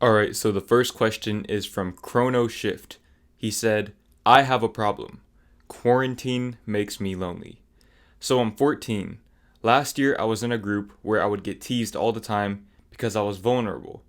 Alright, so the first question is from Chrono Shift. He said, I have a problem. Quarantine makes me lonely. So I'm 14. Last year I was in a group where I would get teased all the time because I was vulnerable.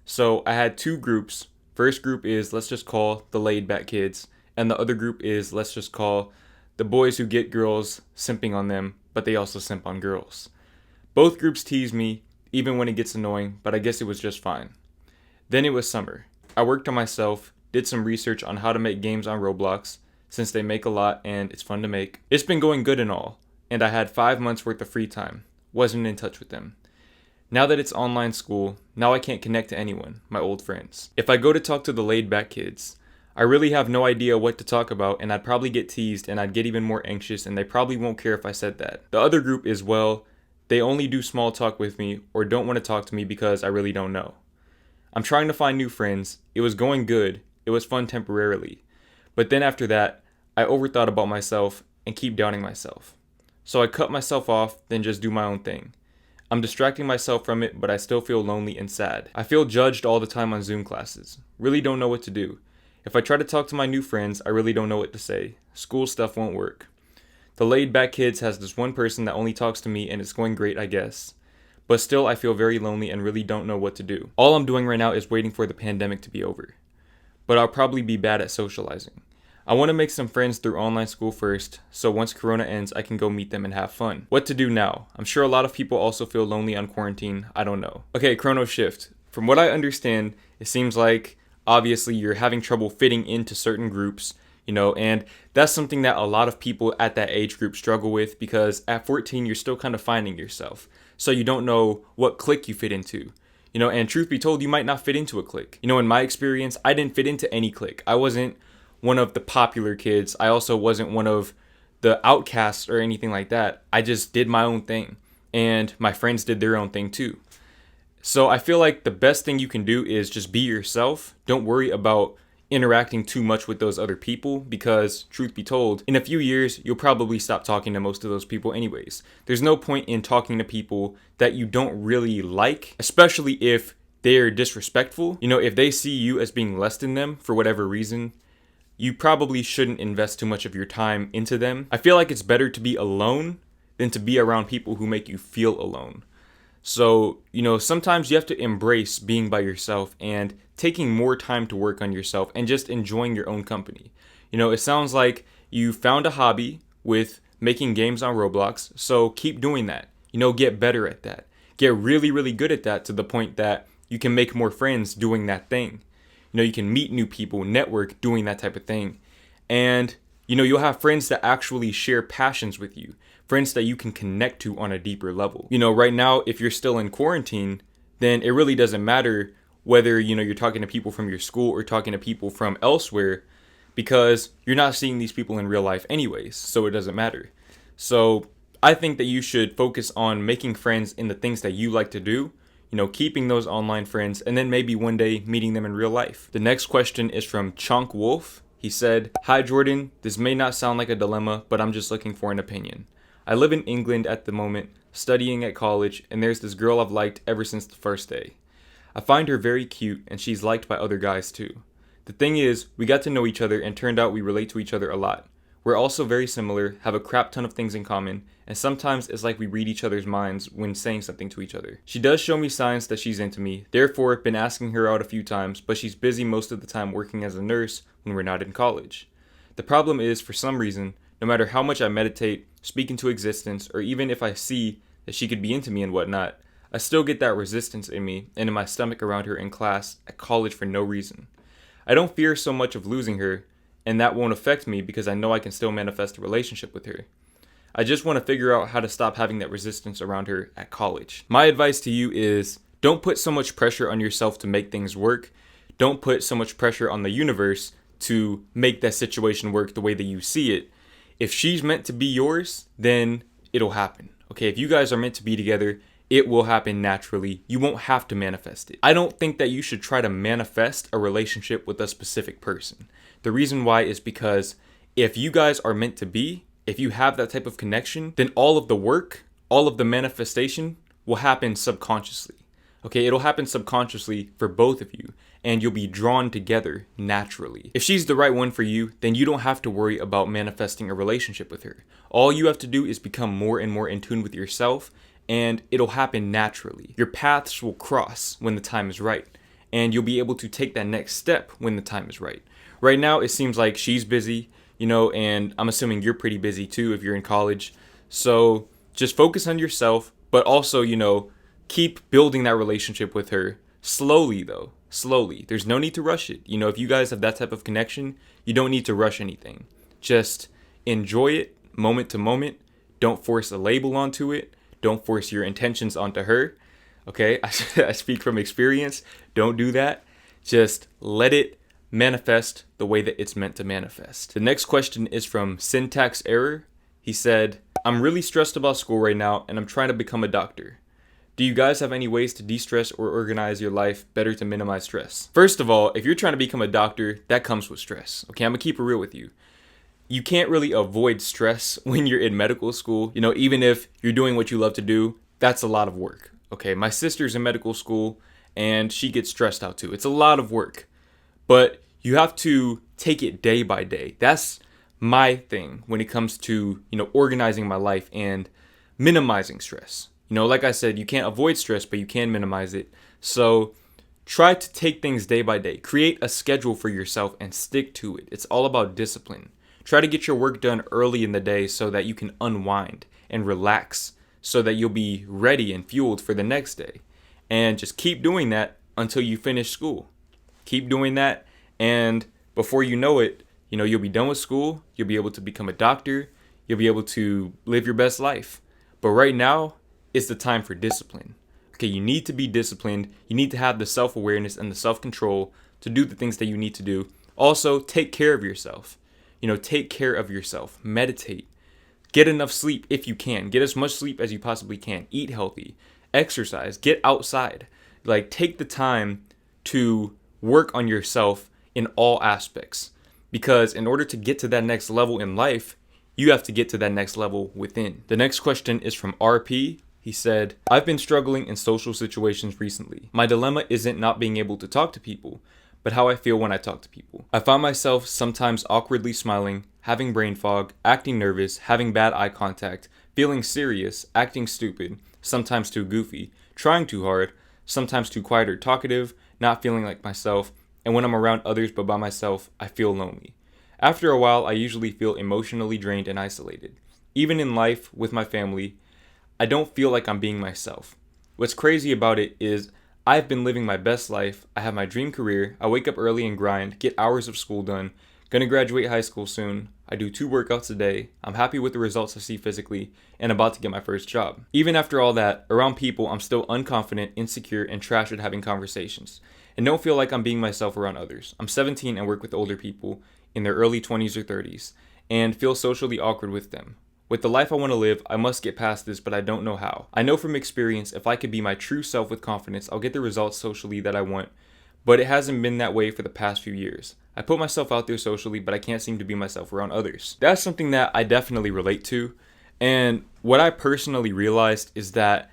So I had two groups. First group is, let's just call the laid back kids, and the other group is, let's just call the boys who get girls simping on them, but they also simp on girls. Both groups tease me, even when it gets annoying, but I guess it was just fine. Then it was summer. I worked on myself, did some research on how to make games on Roblox, since they make a lot and it's fun to make. It's been going good and all, and I had 5 months worth of free time. Wasn't in touch with them. Now that it's online school, now I can't connect to anyone, my old friends. If I go to talk to the laid back kids, I really have no idea what to talk about, and I'd probably get teased and I'd get even more anxious, and they probably won't care if I said that. The other group is, well, they only do small talk with me or don't want to talk to me because I really don't know. I'm trying to find new friends. It was going good. It was fun temporarily. But then after that, I overthought about myself and keep doubting myself. So I cut myself off, then just do my own thing. I'm distracting myself from it, but I still feel lonely and sad. I feel judged all the time on Zoom classes. Really don't know what to do. If I try to talk to my new friends, I really don't know what to say. School stuff won't work. The laid back kids has this one person that only talks to me and it's going great, I guess. But still, I feel very lonely and really don't know what to do. All I'm doing right now is waiting for the pandemic to be over. But I'll probably be bad at socializing. I want to make some friends through online school first, so once Corona ends, I can go meet them and have fun. What to do now? I'm sure a lot of people also feel lonely on quarantine. I don't know. Okay, Chrono Shift. From what I understand, it seems like obviously you're having trouble fitting into certain groups, and that's something that a lot of people at that age group struggle with because at 14, you're still kind of finding yourself. So you don't know what clique you fit into. And truth be told, you might not fit into a clique. In my experience, I didn't fit into any clique. I wasn't one of the popular kids. I also wasn't one of the outcasts or anything like that. I just did my own thing. And my friends did their own thing too. So I feel like the best thing you can do is just be yourself. Don't worry about interacting too much with those other people because, truth be told, in a few years, you'll probably stop talking to most of those people anyways. There's no point in talking to people that you don't really like, especially if they're disrespectful. If they see you as being less than them for whatever reason, you probably shouldn't invest too much of your time into them. I feel like it's better to be alone than to be around people who make you feel alone. So, sometimes you have to embrace being by yourself and taking more time to work on yourself and just enjoying your own company. It sounds like you found a hobby with making games on Roblox, so keep doing that. Get better at that. Get really, really good at that to the point that you can make more friends doing that thing. You can meet new people, network doing that type of thing. And, you'll have friends that actually share passions with you. Friends that you can connect to on a deeper level. Right now, if you're still in quarantine, then it really doesn't matter whether, you're talking to people from your school or talking to people from elsewhere because you're not seeing these people in real life anyways, so it doesn't matter. So I think that you should focus on making friends in the things that you like to do, keeping those online friends, and then maybe one day meeting them in real life. The next question is from Chunk Wolf. He said, Hi Jordan, this may not sound like a dilemma, but I'm just looking for an opinion. I live in England at the moment, studying at college, and there's this girl I've liked ever since the first day. I find her very cute, and she's liked by other guys too. The thing is, we got to know each other and turned out we relate to each other a lot. We're also very similar, have a crap ton of things in common, and sometimes it's like we read each other's minds when saying something to each other. She does show me signs that she's into me, therefore been asking her out a few times, but she's busy most of the time working as a nurse when we're not in college. The problem is, for some reason, no matter how much I meditate, speak into existence, or even if I see that she could be into me and whatnot, I still get that resistance in me and in my stomach around her in class at college for no reason. I don't fear so much of losing her, and that won't affect me because I know I can still manifest a relationship with her. I just want to figure out how to stop having that resistance around her at college. My advice to you is don't put so much pressure on yourself to make things work. Don't put so much pressure on the universe to make that situation work the way that you see it. If she's meant to be yours, then it'll happen. Okay, if you guys are meant to be together, it will happen naturally. You won't have to manifest it. I don't think that you should try to manifest a relationship with a specific person. The reason why is because if you guys are meant to be, if you have that type of connection, then all of the work, all of the manifestation will happen subconsciously. Okay, it'll happen subconsciously for both of you, and you'll be drawn together naturally. If she's the right one for you, then you don't have to worry about manifesting a relationship with her. All you have to do is become more and more in tune with yourself, and it'll happen naturally. Your paths will cross when the time is right, and you'll be able to take that next step when the time is right. Right now, it seems like she's busy, and I'm assuming you're pretty busy too if you're in college. So just focus on yourself, but also, keep building that relationship with her slowly, though. Slowly. There's no need to rush it. If you guys have that type of connection, you don't need to rush anything. Just enjoy it moment to moment. Don't force a label onto it. Don't force your intentions onto her. Okay? I speak from experience. Don't do that. Just let it manifest the way that it's meant to manifest. The next question is from Syntax Error. He said, I'm really stressed about school right now, and I'm trying to become a doctor. Do you guys have any ways to de-stress or organize your life better to minimize stress? First of all, if you're trying to become a doctor, that comes with stress. Okay, I'm gonna keep it real with you. You can't really avoid stress when you're in medical school. Even if you're doing what you love to do, that's a lot of work. Okay, my sister's in medical school and she gets stressed out too. It's a lot of work, but you have to take it day by day. That's my thing when it comes to, organizing my life and minimizing stress. Like I said, you can't avoid stress, but you can minimize it. So try to take things day by day. Create a schedule for yourself and stick to it. It's all about discipline. Try to get your work done early in the day so that you can unwind and relax so that you'll be ready and fueled for the next day. And just keep doing that until you finish school. Keep doing that, and before you know it, you'll be done with school. You'll be able to become a doctor. You'll be able to live your best life. But right now, it's the time for discipline. Okay, you need to be disciplined. You need to have the self-awareness and the self-control to do the things that you need to do. Also, take care of yourself. Take care of yourself. Meditate. Get enough sleep if you can. Get as much sleep as you possibly can. Eat healthy. Exercise. Get outside. Take the time to work on yourself in all aspects. Because in order to get to that next level in life, you have to get to that next level within. The next question is from RP. He said, I've been struggling in social situations recently. My dilemma isn't not being able to talk to people, but how I feel when I talk to people. I find myself sometimes awkwardly smiling, having brain fog, acting nervous, having bad eye contact, feeling serious, acting stupid, sometimes too goofy, trying too hard, sometimes too quiet or talkative, not feeling like myself, and when I'm around others but by myself, I feel lonely. After a while, I usually feel emotionally drained and isolated. Even in life with my family, I don't feel like I'm being myself. What's crazy about it is I've been living my best life. I have my dream career. I wake up early and grind, get hours of school done. Gonna graduate high school soon. I do 2 workouts a day. I'm happy with the results I see physically and about to get my first job. Even after all that, around people, I'm still unconfident, insecure, and trash at having conversations. And don't feel like I'm being myself around others. I'm 17 and work with older people in their early 20s or 30s and feel socially awkward with them. With the life I want to live, I must get past this, but I don't know how. I know from experience if I could be my true self with confidence, I'll get the results socially that I want, but it hasn't been that way for the past few years. I put myself out there socially, but I can't seem to be myself around others. That's something that I definitely relate to, and what I personally realized is that,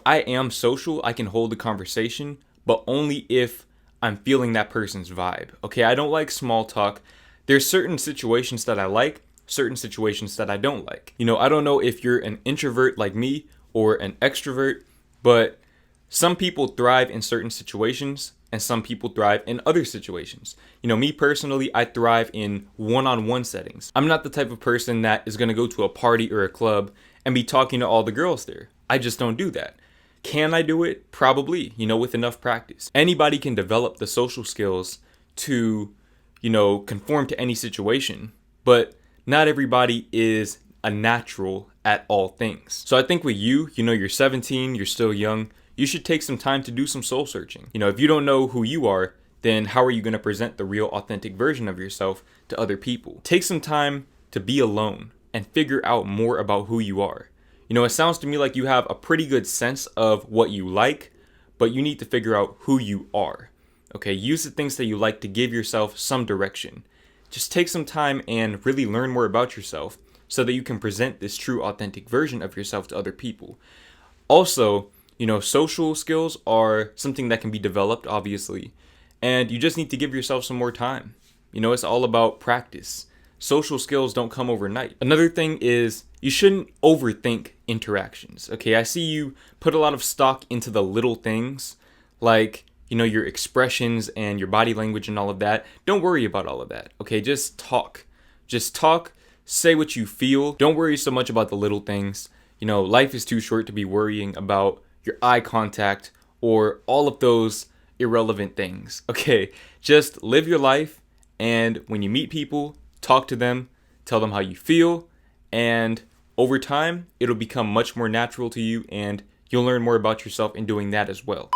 I am social, I can hold a conversation, but only if I'm feeling that person's vibe. Okay, I don't like small talk. There's certain situations that I like, certain situations that I don't like. I don't know if you're an introvert like me or an extrovert, but some people thrive in certain situations and some people thrive in other situations. Me personally, I thrive in one-on-one settings. I'm not the type of person that is going to go to a party or a club and be talking to all the girls there. I just don't do that. Can I do it? Probably, with enough practice. Anybody can develop the social skills to, conform to any situation, but not everybody is a natural at all things. So I think with you, you're 17, you're still young, you should take some time to do some soul searching. If you don't know who you are, then how are you going to present the real authentic version of yourself to other people? Take some time to be alone and figure out more about who you are. It sounds to me like you have a pretty good sense of what you like, but you need to figure out who you are. Okay, use the things that you like to give yourself some direction. Just take some time and really learn more about yourself so that you can present this true authentic version of yourself to other people. Also, Social skills are something that can be developed, obviously, and you just need to give yourself some more time. It's all about practice. Social skills don't come overnight. Another thing is you shouldn't overthink interactions. Okay, I see you put a lot of stock into the little things like, your expressions and your body language and all of that. Don't worry about all of that. Okay, just talk. Just talk, say what you feel. Don't worry so much about the little things. Life is too short to be worrying about your eye contact or all of those irrelevant things. Okay, just live your life, and when you meet people, talk to them, tell them how you feel, and over time, it'll become much more natural to you, and you'll learn more about yourself in doing that as well.